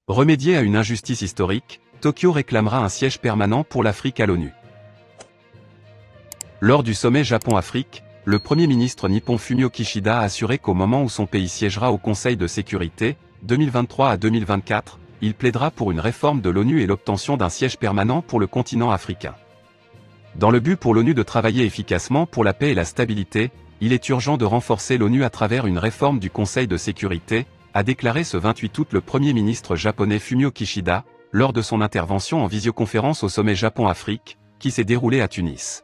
Remédier à une injustice historique, Tokyo réclamera un siège permanent pour l'Afrique à l'ONU. Lors du sommet Japon-Afrique, le Premier ministre nippon Fumio Kishida a assuré qu'au moment où son pays siégera au Conseil de sécurité, 2023 à 2024, il plaidera pour une réforme de l'ONU et l'obtention d'un siège permanent pour le continent africain. Dans le but pour l'ONU de travailler efficacement pour la paix et la stabilité, il est urgent de renforcer l'ONU à travers une réforme du Conseil de sécurité, a déclaré ce 28 août le Premier ministre japonais Fumio Kishida, lors de son intervention en visioconférence au sommet Japon-Afrique, qui s'est déroulé à Tunis.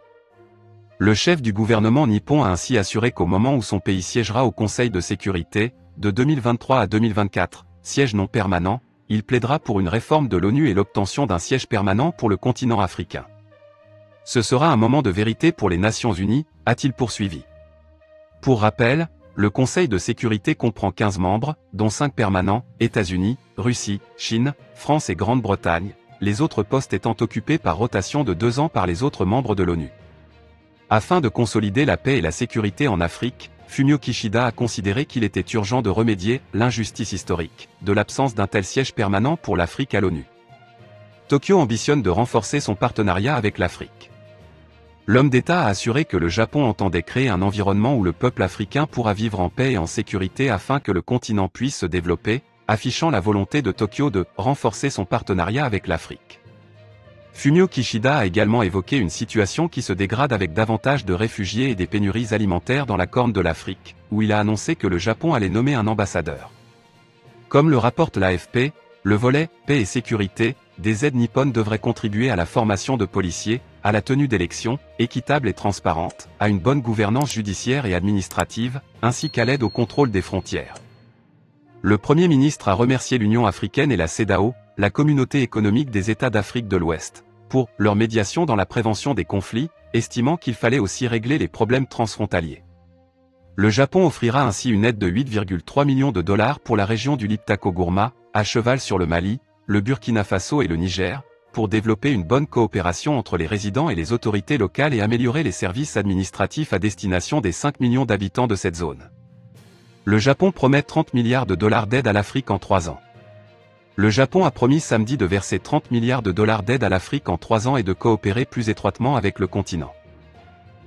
Le chef du gouvernement nippon a ainsi assuré qu'au moment où son pays siégera au Conseil de sécurité, de 2023 à 2024, siège non permanent, il plaidera pour une réforme de l'ONU et l'obtention d'un siège permanent pour le continent africain. Ce sera un moment de vérité pour les Nations Unies, a-t-il poursuivi. Pour rappel, le Conseil de sécurité comprend 15 membres, dont 5 permanents, États-Unis, Russie, Chine, France et Grande-Bretagne, les autres postes étant occupés par rotation de 2 ans par les autres membres de l'ONU. Afin de consolider la paix et la sécurité en Afrique, Fumio Kishida a considéré qu'il était urgent de remédier à l'injustice historique de l'absence d'un tel siège permanent pour l'Afrique à l'ONU. Tokyo ambitionne de renforcer son partenariat avec l'Afrique. L'homme d'État a assuré que le Japon entendait créer un environnement où le peuple africain pourra vivre en paix et en sécurité afin que le continent puisse se développer, affichant la volonté de Tokyo de renforcer son partenariat avec l'Afrique. Fumio Kishida a également évoqué une situation qui se dégrade avec davantage de réfugiés et des pénuries alimentaires dans la Corne de l'Afrique, où il a annoncé que le Japon allait nommer un ambassadeur. Comme le rapporte l'AFP, le volet « paix et sécurité » des aides nippones devrait contribuer à la formation de policiers, à la tenue d'élections, équitables et transparentes, à une bonne gouvernance judiciaire et administrative, ainsi qu'à l'aide au contrôle des frontières. Le Premier ministre a remercié l'Union africaine et la CEDEAO, la Communauté économique des États d'Afrique de l'Ouest, pour leur médiation dans la prévention des conflits, estimant qu'il fallait aussi régler les problèmes transfrontaliers. Le Japon offrira ainsi une aide de 8,3 millions de dollars pour la région du Liptako-Gourma, à cheval sur le Mali, le Burkina Faso et le Niger, pour développer une bonne coopération entre les résidents et les autorités locales et améliorer les services administratifs à destination des 5 millions d'habitants de cette zone. Le Japon promet 30 milliards de dollars d'aide à l'Afrique en 3 ans. Le Japon a promis samedi de verser 30 milliards de dollars d'aide à l'Afrique en 3 ans et de coopérer plus étroitement avec le continent.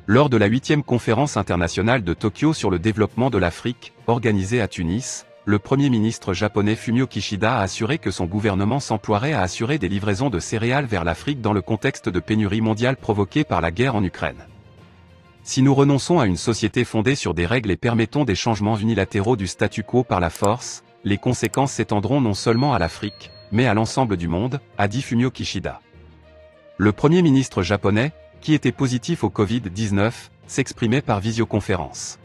Lors de la 8e conférence internationale de Tokyo sur le développement de l'Afrique, organisée à Tunis, le Premier ministre japonais Fumio Kishida a assuré que son gouvernement s'emploierait à assurer des livraisons de céréales vers l'Afrique dans le contexte de pénurie mondiale provoquée par la guerre en Ukraine. Si nous renonçons à une société fondée sur des règles et permettons des changements unilatéraux du statu quo par la force, les conséquences s'étendront non seulement à l'Afrique, mais à l'ensemble du monde, a dit Fumio Kishida. Le Premier ministre japonais, qui était positif au Covid-19, s'exprimait par visioconférence.